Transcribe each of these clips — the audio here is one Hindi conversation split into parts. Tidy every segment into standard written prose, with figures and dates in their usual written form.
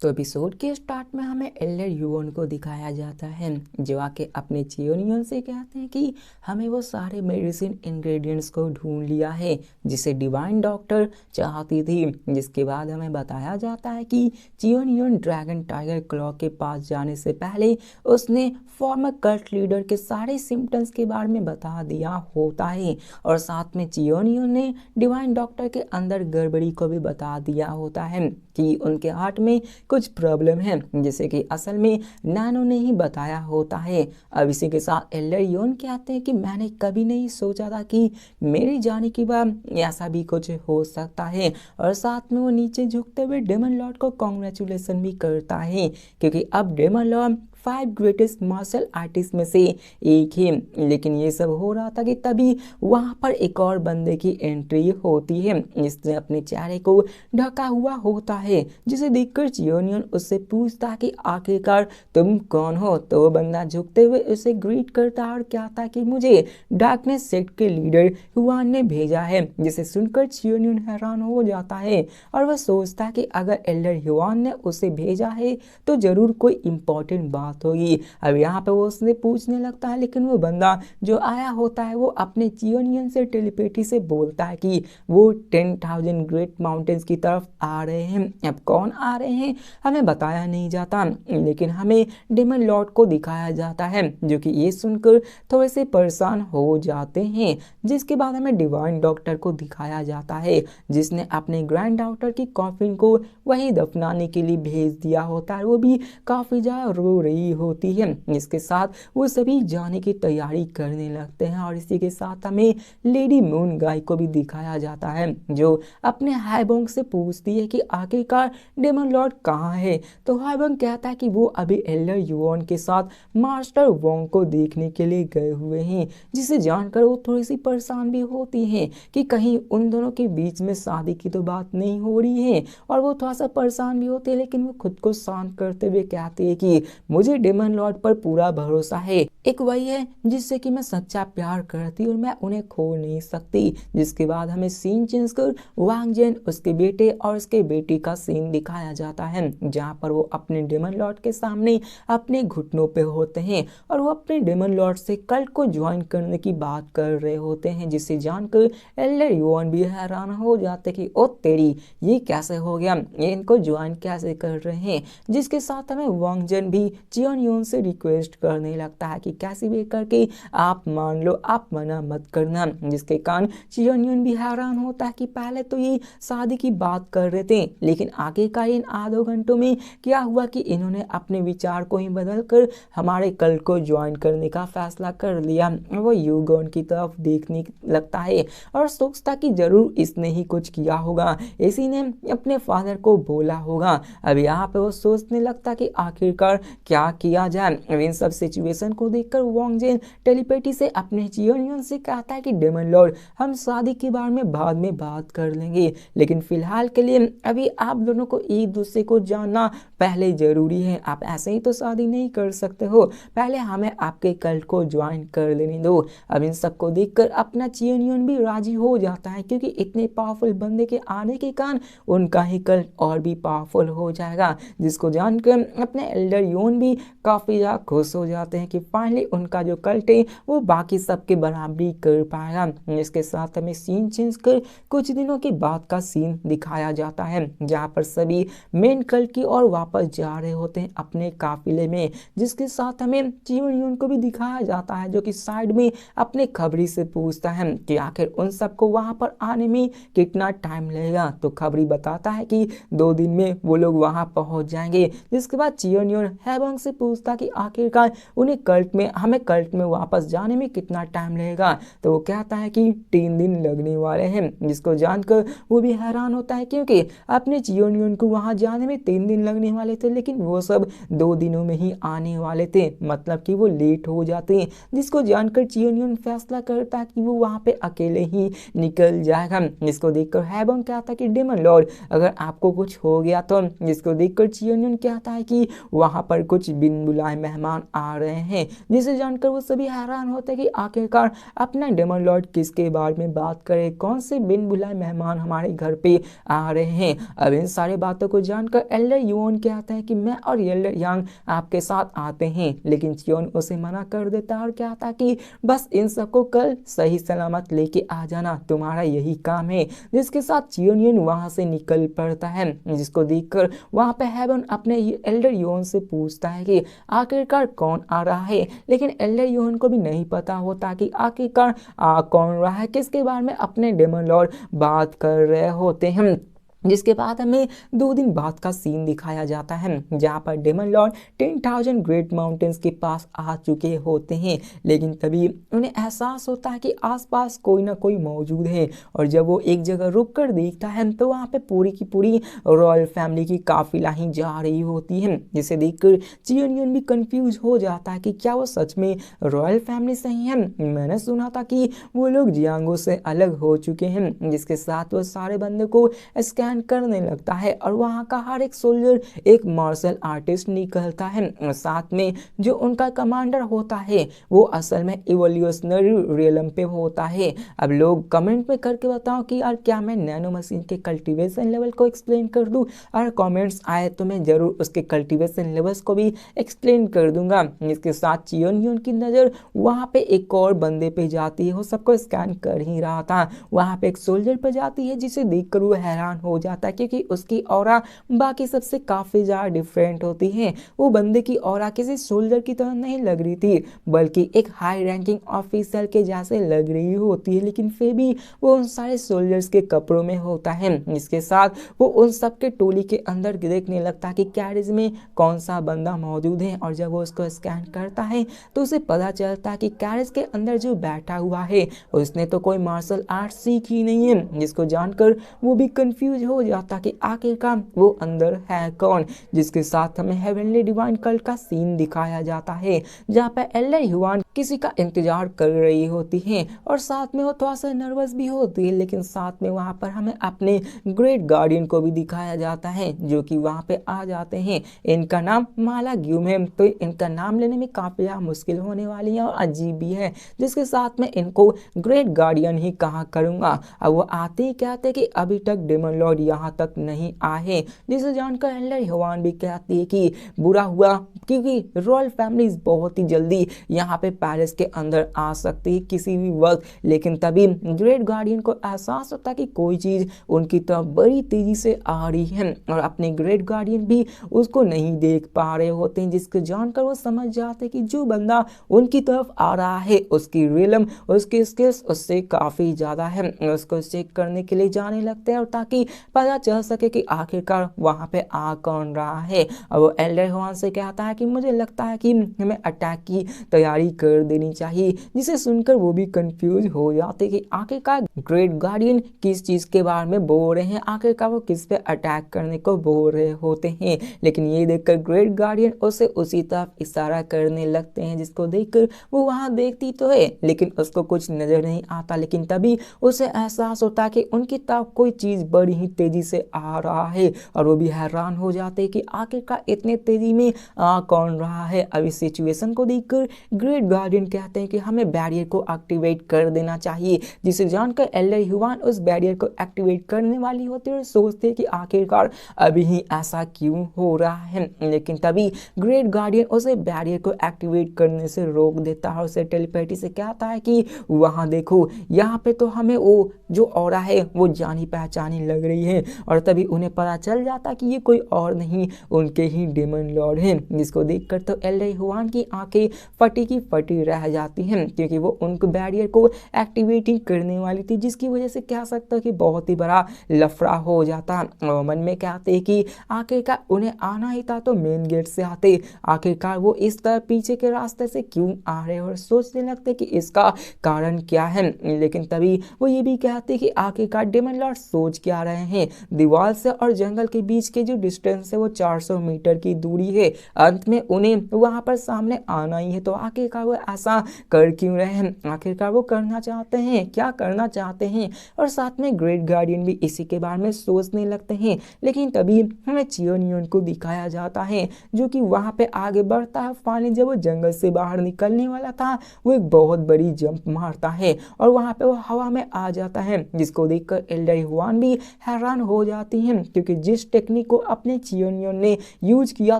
तो एपिसोड के स्टार्ट में हमें एल्डर युवन को दिखाया जाता है जो आके अपने चियोनियन से कहते हैं कि हमें वो सारे मेडिसिन इंग्रेडिएंट्स को ढूंढ लिया है जिसे डिवाइन डॉक्टर चाहती थी। जिसके बाद हमें बताया जाता है कि चियोनियन ड्रैगन टाइगर क्लॉ के पास जाने से पहले उसने फॉर्मर कल्ट लीडर के सारे सिम्टम्स के बारे में बता दिया होता है और साथ में चियोनियन ने डिवाइन डॉक्टर के अंदर गड़बड़ी को भी बता दिया होता है कि उनके हार्ट में कुछ प्रॉब्लम है जिसे कि असल में नैनो ने ही बताया होता है। अब इसी के साथ एल्डर योन कहते हैं कि मैंने कभी नहीं सोचा था कि मेरी जाने के बाद ऐसा भी कुछ हो सकता है और साथ में वो नीचे झुकते हुए डेमन लॉर्ड को कॉन्ग्रेचुलेसन भी करता है क्योंकि अब demon lord 5 greatest martial artist में से एक है। लेकिन ये सब हो रहा था कि तभी वहां पर एक और बंदे की एंट्री होती है जिसने अपने चेहरे को ढका हुआ होता है जिसे देखकर चियोनियन उससे पूछता कि आखिरकार तुम कौन हो। तो वो बंदा झुकते हुए उसे ग्रीट करता और कहता कि मुझे डार्कनेस सेक्ट के लीडर हुआन ने भेजा है। जिसे सुनकर चियोनियन हैरान हो जाता है और वह सोचता है कि अगर एल्डर हुआन ने उसे भेजा है तो जरूर कोई इंपॉर्टेंट बात होगी। अब यहाँ पे वो उसने पूछने लगता है लेकिन वो बंदा जो आया होता है वो अपने चियोनियन से टेलीपैथी से बोलता है कि वो 10,000 ग्रेट माउंटेन्स की तरफ आ रहे हैं। अब कौन आ रहे हैं हमें बताया नहीं जाता लेकिन हमें डेमन लॉर्ड को दिखाया जाता है जो कि ये सुनकर थोड़े से परेशान हो जाते हैं। जिसके बाद हमें डिवाइन डॉक्टर को दिखाया जाता है जिसने अपने ग्रैंड डॉटर की कॉफिन को वहीं दफनाने के लिए भेज दिया होता है। वो भी काफी ज्यादा रो रही होती है। इसके साथ वो सभी जाने की तैयारी करने लगते हैं और इसी के साथ हमें लेडी मून गाय को भी दिखाया जाता है जो अपने हाइबोंग से पूछती है कि आखिरकार डेमन लॉर्ड कहाँ है। तो हाइबोंग कहता है कि वो अभी एल्डर युवन के साथ मास्टर वोंग को देखने के लिए गए हुए हैं। जिसे जानकर वो थोड़ी सी परेशान भी होती है कि कहीं उन दोनों के बीच में शादी की तो बात नहीं हो रही है और वो थोड़ा सा परेशान भी होती है लेकिन वो खुद को शांत करते हुए कहती है कि मुझे डेमन लॉर्ड पर पूरा भरोसा है। एक वही है जिससे कि मैं सच्चा प्यार करती और मैं उन्हें खो नहीं सकती। जिसके बाद हमें सीन चेंज कर वांग जेन उसके बेटे और उसके बेटी का सीन दिखाया जाता है जहां पर वो अपने डेमन लॉर्ड के सामने अपने घुटनों पे होते हैं और वो अपने डेमन लॉर्ड से कल्ट को ज्वाइन करने की बात कर रहे होते हैं। जिसे जानकर एल्डर युवन भी हैरान हो जाते कि ओ तेरी ये कैसे हो गया, ये इनको ज्वाइन कैसे कर रहे हैं। जिसके साथ हमें वांग जेन भी चियोनियन से रिक्वेस्ट करने लगता है कि कैसे भी करके आप मान लो, आप मना मत करना। जिसके कारण चियोनियन भी हैरान होता है कि पहले तो ये शादी की बात कर रहे थे लेकिन आखिरकार इन आधों घंटों में क्या हुआ कि इन्होंने अपने विचार को ही बदल कर हमारे कल्ट को ज्वाइन करने का फैसला कर लिया। वो युगोन की तरफ देखने लगता है और सोचता कि जरूर इसने ही कुछ किया होगा, इसी ने अपने फादर को बोला होगा। अब यहाँ पे वो सोचने लगता कि आखिरकार क्या किया जाए। अब इन सब सिचुएशन को देखकर वांग जेन टेलीपैथी से अपने चियोनियन से कहता है कि डेमन लॉर्ड हम शादी के बारे में बाद में बात कर लेंगे लेकिन फिलहाल के लिए अभी आप दोनों को एक दूसरे को जानना पहले जरूरी है। आप ऐसे ही तो शादी नहीं कर सकते हो, पहले हमें आपके कल्ट को ज्वाइन कर लेने दो। अब इन सबको देखकर अपना चियोनियन भी राजी हो जाता है क्योंकि इतने पावरफुल बंदे के आने के कारण उनका ही कल्ट और भी पावरफुल हो जाएगा। जिसको जानकर अपने एल्डर योन भी काफी ज्यादा खुश हो जाते हैं कि फाइनली उनका जो कल्ट है वो बाकी सबके बराबरी कर पाएगा। इसके साथ हमें सीन चेंज कर कुछ दिनों के बाद का सीन दिखाया जाता है जहां पर सभी मेन कल्ट की ओर वापस जा रहे होते हैं अपने काफिले में। जिसके साथ हमें चियोनियन को भी दिखाया जाता है जो कि साइड में अपने खबरी से पूछता है कि आखिर उन सबको वहां पर आने में कितना टाइम लगेगा। तो खबरी बताता है कि 2 दिन में वो लोग वहां पहुंच जाएंगे। जिसके बाद चियोनियन हैबोंग से पूछता कि आखिरकार उन्हें हमें कल्ट में वापस जाने में कितना टाइम लगेगा। तो वो कहता है कि 3 दिन लगने वाले हैं। जिसको जानकर वो भी हैरान होता है क्योंकि अपने चियोनियन को वहां जाने में 3 दिन लगने वाले थे लेकिन वो सब 2 दिनों में ही आने वाले थे, मतलब कि वो लेट हो जाते हैं। जिसको जानकर चियोनियन फैसला करता है कि वो वहां पे अकेले ही निकल जाएगा। जिसको देखकर हैबोंग कहता है कि डेमन लॉर्ड अगर आपको कुछ हो गया तो। जिसको देखकर चियोनियन कहता है कि वहां पर कुछ बिन बुलाए मेहमान आ रहे हैं, जिसे जानकर वो सभी हैरान होते हैं कि आखिरकार अपना डेमन लॉर्ड किसके बारे में बात करे, कौन से बिन बुलाए मेहमान हमारे घर पे आ रहे हैं। अब इन सारी बातों को जानकर एल्डर युओन कहते हैं कि मैं और एल्डर यांग आपके साथ आते हैं, लेकिन चियोन उसे मना कर देता है और कहता है कि बस इन सबको कल सही सलामत लेके आ जाना, तुम्हारा यही काम है। जिसके साथ चियोनियन वहां से निकल पड़ता है, जिसको देखकर वहां पे हेवन अपने एल्डर युओन से पूछता है कि आखिरकार कौन आ रहा है, लेकिन एल्डर युओन को भी नहीं पता होता कि आखिरकार आ कौन रहा है, किसके बारे में अपने डेमन लॉर्ड बात कर रहे होते हैं। जिसके बाद हमें 2 दिन बाद का सीन दिखाया जाता है, जहाँ पर डेमन लॉर्ड 10,000 ग्रेट माउंटेन्स के पास आ चुके होते हैं, लेकिन तभी उन्हें एहसास होता है कि आसपास कोई ना कोई मौजूद है। और जब वो एक जगह रुक कर देखता है तो वहाँ पे पूरी की पूरी रॉयल फैमिली की काफिला ही जा रही होती है, जिसे देखकर चियोनियन भी कंफ्यूज हो जाता है कि क्या वो सच में रॉयल फैमिली सही है। मैंने सुना था कि वो लोग जियांगो से अलग हो चुके हैं। जिसके साथ वो सारे बंदे को स्कैन करने लगता है और वहाँ का हर एक सोल्जर एक मार्शल आर्टिस्ट निकलता है। साथ में जो उनका कमांडर होता है वो असल में इवोल्यूशनरी रियलम पे होता है। अब लोग कमेंट में करके बताओ कि यार क्या मैं नैनो मशीन के कल्टीवेशन लेवल को एक्सप्लेन कर दूं, और कमेंट्स आए तो मैं जरूर उसके कल्टीवेशन लेवल्स को भी एक्सप्लेन कर दूंगा। इसके साथ चियोनियन की नज़र वहाँ पे एक और बंदे पे जाती है, वो सबको स्कैन कर ही रहा था, वहाँ पे एक सोल्जर पे जाती है, जिसे देखकर वो हैरान हो जाता है क्योंकि उसकी ऑरा बाकी सबसे काफी ज्यादा डिफरेंट होती है। वो बंदे की ऑरा किसी सोल्जर की तरह नहीं लग रही थी, बल्कि एक हाई रैंकिंग ऑफिसर के जैसे लग रही होती है, लेकिन फिर भी वो उन सारे सोल्जर्स के कपड़ों में होता है। इसके साथ वो उन सबके टोली के अंदर देखने लगता है कि कैरेज में कौन सा बंदा मौजूद है, और जब वो उसको स्कैन करता है तो उसे पता चलता है कि कैरेज के अंदर जो बैठा हुआ है उसने तो कोई मार्शल आर्ट सीखी नहीं है। जिसको जानकर वो भी कंफ्यूज हो जाता कि आखिरकार वो अंदर है कौन। जिसके साथ हमें हेवनली डिवाइन कल्ट का सीन दिखाया जाता है, जहाँ पे एल्डर युआन किसी का इंतजार कर रही होती है और साथ में वो थोड़ा सा नर्वस भी होती है, लेकिन साथ में वहाँ पर हमें अपने ग्रेट गार्डियन को भी दिखाया जाता है, जो कि वहाँ पे आ जाते हैं। इनका नाम माला ग्यूम है, तो इनका नाम लेने में काफी मुश्किल होने वाली है और अजीब भी है। जिसके साथ में इनको ग्रेट गार्डियन ही कहा करूंगा। अब वो आते ही कहते कि अभी तक डेमन लॉर्ड यहाँ तक नहीं आए, जिसे जानकर एल्डर युआन भी कहती है कि बुरा हुआ क्योंकि रॉयल फैमिली बहुत ही जल्दी यहाँ पे पैलेस के अंदर आ सकती है किसी भी वक्त। लेकिन तभी ग्रेट गार्डियन को एहसास होता है कि कोई चीज उनकी तरफ बड़ी तेजी से आ रही है और अपने ग्रेट गार्डियन भी उसको नहीं देख पा रहे होते हैं, जिसको जानकर वो समझ जाते हैं कि जो बंदा उनकी तरफ आ रहा है उसकी रियलम, उसकी स्किल्स उससे काफी ज्यादा है। उसको चेक करने के लिए जाने लगते हैं और ताकि पता चल सके कि आखिरकार वहां पे आ कौन रहा है। और वो एल्डर युआन से कहता है कि मुझे लगता है कि हमें अटैक की तैयारी कर देनी चाहिए, जिसे सुनकर वो भी कंफ्यूज हो जाते कि आखिरकार ग्रेट गार्डियन किस चीज के बारे में बोल रहे हैं, आखिरकार वो किस पे अटैक करने को बोल रहे होते हैं। लेकिन ये देखकर ग्रेट गार्डियन उसे उसी तरफ इशारा करने लगते हैं, जिसको देखकर वो वहां देखती तो है लेकिन उसको कुछ नजर नहीं आता। लेकिन तभी उसे एहसास होता है कि उनकी तरफ कोई चीज बड़ी ही तेजी से आ रहा है और वो भी हैरान हो जाते हैं कि आखिरकार इतने तेजी में आ कौन रहा है। अब इस सिचुएशन को देखकर ग्रेट गार्डियन कहते हैं कि हमें बैरियर को एक्टिवेट कर देना चाहिए, जिसे जानकर एल्डर युआन उस बैरियर को एक्टिवेट करने वाली होती है और सोचते हैं कि आखिरकार अभी ही ऐसा क्यों हो रहा है। लेकिन तभी ग्रेट गार्डियन उसे बैरियर को एक्टिवेट करने से रोक देता है, उसे टेलीपैथी से कहता है कि वहां देखो यहाँ पे तो हमें वो जो ऑरा है वो जानी पहचानी लग रही है। और तभी उन्हें पता चल जाता कि ये कोई और नहीं उनके ही डेमन लॉर्ड हैं, जिसको देखकर तो एल्डर युआन की आंखें फटी की फटी रह जाती हैं, क्योंकि वो उनको बैरियर को एक्टिवेटिंग करने वाली थी, जिसकी वजह से कह सकता है कि बहुत ही बड़ा लफड़ा हो जाता। और मन में कहते हैं कि आखिरकार उन्हें आना ही था तो मेन गेट से आते, आखिरकार वो इस तरह पीछे के रास्ते से क्यों आ रहे और सोचने लगते कि इसका कारण क्या है। लेकिन तभी वो ये भी कहते कि आखिरकार डेमन लॉर्ड सोच क्या रहे हैं। दीवार से और जंगल के बीच के जो डिस्टेंस है वो 400 मीटर की दूरी है, अंत में उन्हें वहां पर सामने आना ही है, तो आखिरकार वो ऐसा कर क्यों रहे हैं, आखिरकार वो करना चाहते हैं, क्या करना चाहते हैं। और साथ में ग्रेट गार्डियन भी इसी के बारे में सोचने लगते हैं। लेकिन तभी हमें चियोनियन को दिखाया जाता है जो कि वहां पे आगे बढ़ता है। फाइनली जब वो जंगल से बाहर निकलने वाला था वो एक बहुत बड़ी जंप मारता है और वहां पे वो हवा में आ जाता है, जिसको देखकर एल्डर युआन भी हैरान हो जाती हैं क्योंकि जिस टेक्निक को अपने चियोनियन ने यूज किया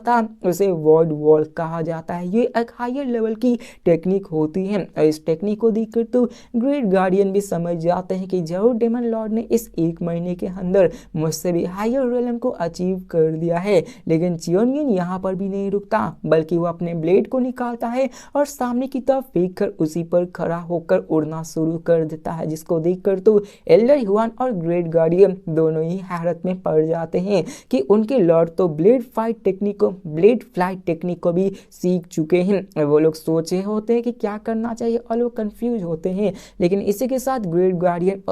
था उसे वर्ड वॉल कहा जाता है। ये एक हायर लेवल की टेक्निक होती है और इस टेक्निक को देखकर तो ग्रेट गार्डियन भी समझ जाते हैं कि जरूर डेमन लॉर्ड ने इस 1 महीने के अंदर मुझसे भी हायर रियलम को अचीव कर दिया है। लेकिन चियोनियन यहाँ पर भी नहीं रुकता बल्कि वो अपने ब्लेड को निकालता है और सामने की तरफ फेंक कर उसी पर खड़ा होकर उड़ना शुरू कर देता है, जिसको देखकर तो एल्डर युआन और ग्रेट गार्डियन दोनों ही हैरत में पड़ जाते हैं कि उनके लॉर्ड तो ब्लेड फ्लाइट टेक्निक को भी सीख चुके हैं। वो लोग सोचे होते हैं कि क्या करना चाहिए और वो कंफ्यूज होते हैं। लेकिन इसी के साथ ग्रेट गार्डियन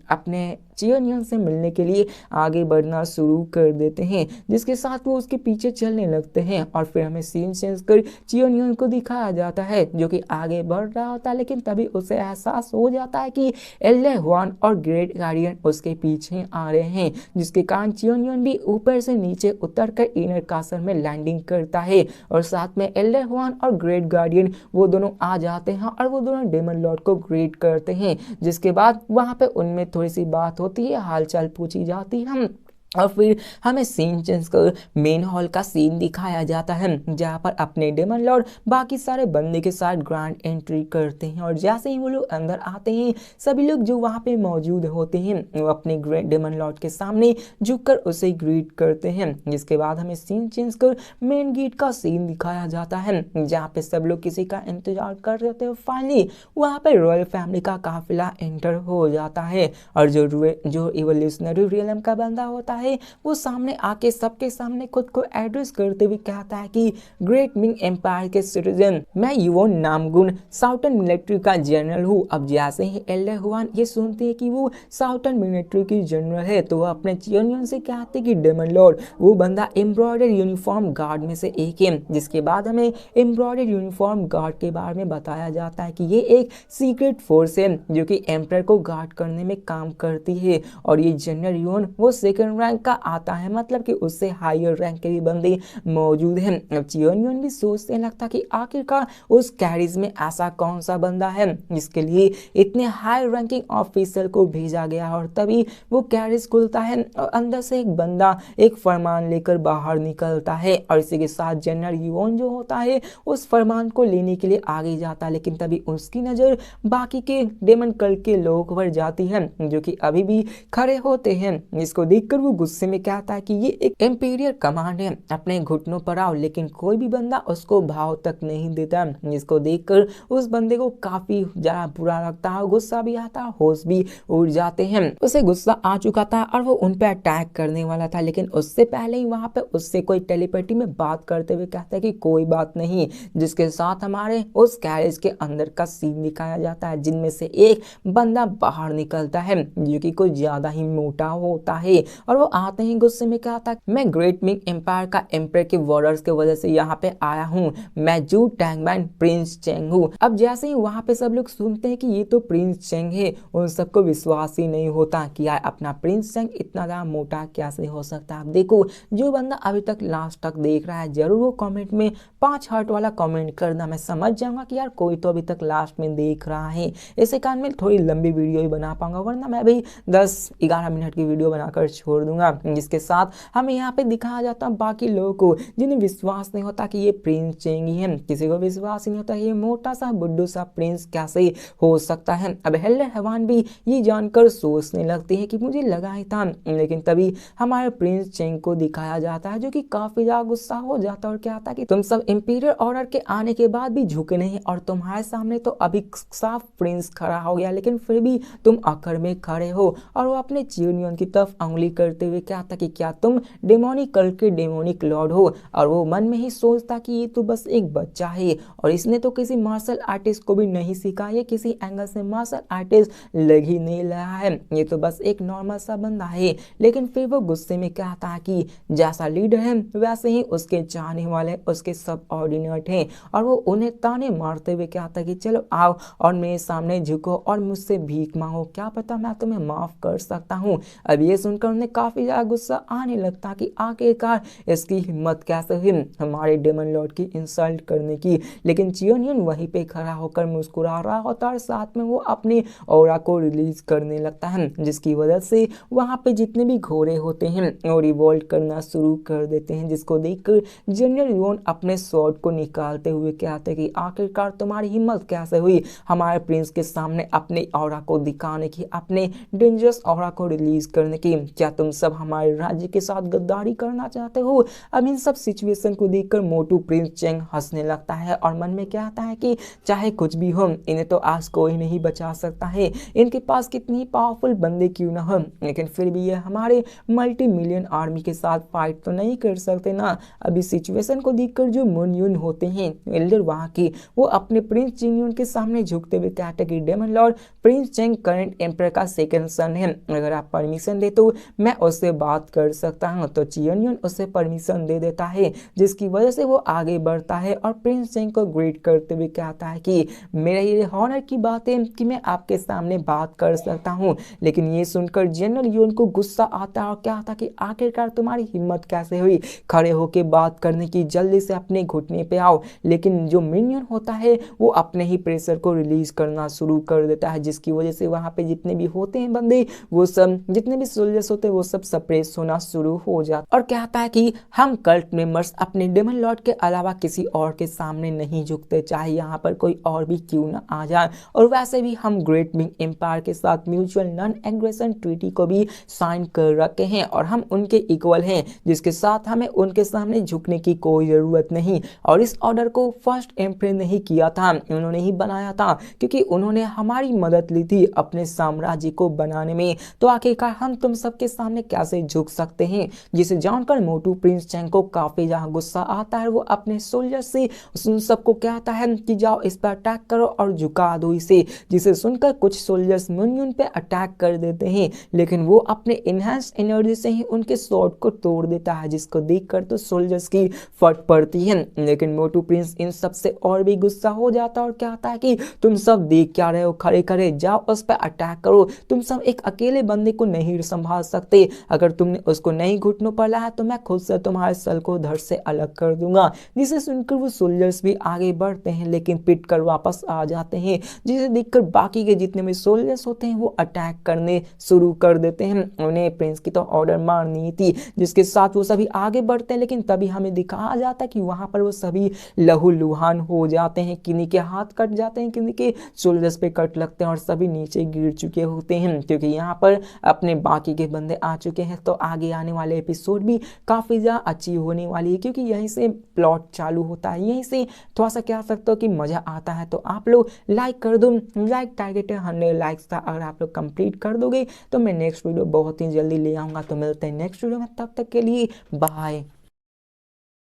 अपने चियोनियन से मिलने के लिए आगे बढ़ना शुरू कर देते हैं, जिसके साथ वो उसके पीछे चलने लगते हैं। और फिर हमें सीन चेंज कर चियोनियन को दिखाया जाता है जो कि आगे बढ़ रहा होता है, लेकिन तभी उसे एहसास हो जाता है कि एल्डर युआन और ग्रेट गार्डियन उसके पीछे आ रहे हैं, जिसके कारण चियोनियन भी ऊपर से नीचे उतरकर इनर कासल में लैंडिंग करता है। और साथ में एल्डर युआन और ग्रेट गार्डियन वो दोनों आ जाते हैं और वो दोनों डेमन लॉर्ड को ग्रेट करते हैं, जिसके बाद वहां पे उनमें थोड़ी सी बात होती है, हालचाल पूछी जाती है। और फिर हमें सीन चेंज कर मेन हॉल का सीन दिखाया जाता है जहाँ पर अपने डेमन लॉर्ड बाकी सारे बंदे के साथ ग्रैंड एंट्री करते हैं। और जैसे ही वो लोग अंदर आते हैं सभी लोग जो वहाँ पे मौजूद होते हैं वो अपने डेमन लॉर्ड के सामने झुककर उसे ग्रीट करते हैं। जिसके बाद हमें सीन चेंज कर मेन गेट का सीन दिखाया जाता है जहाँ पे सब लोग किसी का इंतजार कर रहे थे। फाइनली वहाँ पे रॉयल फैमिली का काफिला एंटर हो जाता है और जो इवोल्यूशनरी रियलम का बंदा होता है वो सामने आके सबके सामने खुद को एड्रेस करते हुए कहता है कि ग्रेट मिंग एम्पायर के सिटीजन, मैं युओन नामगुन साउथर्न मिलिट्री का जनरल हूँ। अब जैसे ही एल्डर युआन ये सुनते हैं कि वो साउथर्न मिलिट्री की जनरल है तो वो अपने चियोनियन से कहते हैं कि डेमन लॉर्ड वो बंदा एम्ब्रॉयडर यूनिफॉर्म गार्ड में से एक है। जिसके बाद हमें एम्ब्रॉयडर यूनिफॉर्म गार्ड के बारे में बताया जाता है कि ये एक सीक्रेट फोर्स है जो कि एम्पायर को गार्ड करने में काम करती है और ये जनरल युओन वो सेकंड रैंक का आता है, मतलब कि उससे हायर रैंक के भी बंदे मौजूद हैं। अब चियोनियन भी सोचने लगता कि आखिरकार उस कैरिज में ऐसा कौन सा बंदा है जिसके लिए इतने हाई रैंकिंग ऑफिसर को भेजा गया। और तभी वो कैरिज खुलता है और अंदर से एक बंदा एक फरमान लेकर बाहर निकलता है और इसी के साथ जनरल युओन जो होता है उस फरमान को लेने के लिए आगे जाता है। लेकिन तभी उसकी नजर बाकी के डेमन कल के लोगों पर जाती है जो कि अभी भी खड़े होते हैं, जिसको देखकर वो गुस्से में कहता है कि ये एक एम्पीरियल कमांड है, अपने घुटनों पर आओ। लेकिन कोई भी बंदा उसको भाव तक नहीं देता, जिसको देखकर उस बंदे को काफी ज्यादा बुरा लगता है, गुस्सा भी आता है, होश भी उड़ जाते हैं। उसे गुस्सा आ चुका था और वो उन पे अटैक करने वाला था, लेकिन उससे पहले ही वहां पे उससे कोई टेलीपैथी में बात करते हुए कहता है कि कोई बात नहीं। जिसके साथ हमारे उस कैरेज के अंदर का सीन दिखाया जाता है जिनमें से एक बंदा बाहर निकलता है जो कि कुछ ज्यादा ही मोटा होता है और वो आते ही गुस्से में कहा था, मैं ग्रेट मिंग एम्पायर का एम्पायर के वॉर्डर्स की वजह से यहाँ पे आया हूँ, मैं जू टैंगमैन प्रिंस चेंग हूँ। अब जैसे ही वहाँ पे सब लोग सुनते हैं कि ये तो प्रिंस चेंग है, उन सबको विश्वास ही नहीं होता कि यार अपना प्रिंस चेंग इतना ज्यादा मोटा कैसे हो सकता है। आप देखो जो बंदा अभी तक लास्ट तक देख रहा है जरूर वो कमेंट में 5 हार्ट वाला कमेंट करना, मैं समझ जाऊंगा कि यार कोई तो अभी तक लास्ट में देख रहा है। इसी कारण मैं थोड़ी लंबी वीडियो ही बना पाऊंगा, वरना मैं भी 10-11 मिनट की वीडियो बनाकर छोड़ दूंगा। जिसके साथ हमें यहाँ पे दिखाया जाता है बाकी लोगों को जिन्हें विश्वास नहीं होता कि ये प्रिंस चेंग ही है, किसी को विश्वास नहीं होता ये मोटा सा बुड्ढू सा प्रिंस कैसे हो सकता है। अब एल्डर युआन भी ये जानकर सोचने लगती है कि मुझे लगा ही था, लेकिन तभी हमारे प्रिंस चेंग को दिखाया जाता है जो कि काफी ज्यादा गुस्सा हो जाता है और कहता है कि तुम सब इंपीरियल ऑर्डर के आने के बाद भी झुके नहीं और तुम्हारे सामने तो अभी साफ प्रिंस खड़ा हो गया, लेकिन फिर भी तुम आखिर में खड़े हो। और वो अपने चियोनियन की तरफ उंगली करते बोलते हुए क्या था कि क्या तुम डेमोनिक कल के डेमोनिक लॉर्ड हो। और वो मन में ही सोचता कि ये तो बस एक बच्चा है और इसने तो किसी मार्शल आर्टिस्ट को भी नहीं सीखा, ये किसी एंगल से मार्शल आर्टिस्ट लग ही नहीं रहा है, ये तो बस एक नॉर्मल सा बंदा है। लेकिन फिर वो गुस्से में कहता है कि जैसा लीडर है वैसे ही उसके चाहने वाले उसके सब ऑर्डिनेट हैं। और वो उन्हें ताने मारते हुए कहता है कि चलो आओ और मेरे सामने झुको और मुझसे भीख मांगो, क्या पता मैं तुम्हें माफ कर सकता हूँ। अब ये सुनकर उन्हें काफी ज्यादा गुस्सा आने लगता कि आखिरकार इसकी हिम्मत कैसे हुई हमारे डेमन लॉर्ड की इंसल्ट करने की। लेकिन चियोनियन वहीं पे खड़ा होकर मुस्कुरा रहा होता और साथ में वो अपने ऑरा को रिलीज करने लगता है, जिसकी वजह से वहां पे जितने भी घोड़े होते हैं वो रिवोल्ट करना शुरू कर देते हैं, जिसको देखकर जनरल युओन अपने स्वॉर्ड को निकालते हुए कहते हैं कि आखिरकार तुम्हारी हिम्मत कैसे हुई हमारे प्रिंस के सामने अपने ऑरा को दिखाने की, अपने डेंजरस ऑरा को रिलीज करने की। क्या तुम सब हमारे राज्य के साथ गद्दारी करना चाहते हो। अब इन सब सिचुएशन को देखकर मोटू प्रिंस चेंग हंसने लगता है और मन में कहता है कि चाहे कुछ भी हो इन्हें तो आज कोई नहीं बचा सकता है, इनके पास कितनी पावरफुल बंदे क्यों ना हो, लेकिन फिर भी ये हमारे मल्टी मिलियन आर्मी के साथ फाइट तो नहीं कर सकते ना। अभी सिचुएशन को देखकर जो मुनयुन होते हैं एल्डर वहां की, वो अपने प्रिंस चिंगयुन के सामने झुकते हुए कहते कि demon lord prince Cheng current emperor का सेकंड सन है, अगर आप परमिशन दे तो मैं उससे बात कर सकता हूँ। तो चियोनियन उसे परमिशन दे देता है, जिसकी वजह से वो आगे बढ़ता है और प्रिंस चेंग को ग्रीट करते हुए कहता है कि मेरा ये हॉनर की बात है कि मैं आपके सामने बात कर सकता हूँ। लेकिन ये सुनकर जनरल युओन को गुस्सा आता है और कहता कि आखिरकार तुम्हारी हिम्मत कैसे हुई खड़े होके बात करने की, जल्दी से अपने घुटने पे आओ। लेकिन जो मिनियन होता है वो अपने ही प्रेशर को रिलीज करना शुरू कर देता है, जिसकी वजह से वहां पे जितने भी होते हैं बंदे वो सब जितने भी सोल्जर्स होते हैं वो सब सप्रेस होना शुरू हो जाता और कहता है कि हम कल्ट मेंबर्स अपने डेमन लॉर्ड के अलावा किसी और के सामने नहीं झुकते, चाहे यहाँ पर कोई और भी क्यों ना आ जाए। और वैसे भी हम ग्रेट मिंग एम्पायर के साथ म्यूचुअल नॉन एग्रेशन ट्रीटी को भी साइन कर रखे हैं और हम उनके इक्वल हैं, जिसके साथ हमें उनके सामने झुकने की कोई जरूरत नहीं। और इस ऑर्डर को फर्स्ट एम्परर ने ही किया था, उन्होंने ही बनाया था, क्योंकि उन्होंने हमारी मदद ली थी अपने साम्राज्य को बनाने में। तो आखिरकार हम तुम सबके सामने कैसे झुक सकते हैं। जिसे जानकर मोटू प्रिंस चेंग को काफी ज्यादा गुस्सा आता है, वो अपने सोल्जर से उन सबको कहता है कि जाओ इस पर अटैक करो और झुका दो इसे। जिसे सुनकर कुछ सोल्जर्स मुनयुन पे अटैक कर देते हैं, लेकिन वो अपने इनहेंस एनर्जी से ही उनके स्वॉर्ड को तोड़ देता है, जिसको देखकर तो सोल्जर्स की फट पड़ती है। लेकिन मोटू प्रिंस इन सब से और भी गुस्सा हो जाता है और कहता है कि तुम सब देख क्या रहे हो, खड़े खड़े जाओ उस पर अटैक करो, तुम सब एक अकेले बंदे को नहीं संभाल सकते, अगर तुमने उसको नहीं घुटनों पर लाया तो मैं खुद से तुम्हारे सर को धड़ से अलग कर दूंगा। जिसे सुनकर वो सोल्जर्स भी आगे बढ़ते हैं लेकिन पिट कर वापस आ जाते हैं, जिसे देखकर बाकी के जितने भी सोल्जर्स होते हैं वो अटैक करने शुरू कर देते हैं। उन्हें प्रिंस की तो ऑर्डर मारनी थी, जिसके साथ वो सभी आगे बढ़ते हैं, लेकिन तभी हमें दिखाया जाता है कि वहां पर वो सभी लहूलुहान हो जाते हैं, किन्हीं के हाथ कट जाते हैं, किन्हीं के सोल्जर्स पे कट लगते हैं और सभी नीचे गिर चुके होते हैं, क्योंकि यहाँ पर अपने बाकी के बंदे आ चुके हैं। तो आगे आने वाले एपिसोड भी काफी ज्यादा अच्छी होने वाली है, क्योंकि यहीं से प्लॉट चालू होता है, यहीं से थोड़ा सा कह सकते हो कि मजा आता है। तो आप लोग लाइक कर दो, लाइक टारगेट है 100 लाइक्स का, अगर आप लोग कंप्लीट कर दोगे तो मैं नेक्स्ट वीडियो बहुत ही जल्दी ले आऊंगा। तो मिलते हैं नेक्स्ट वीडियो में, तब तक के लिए बाय।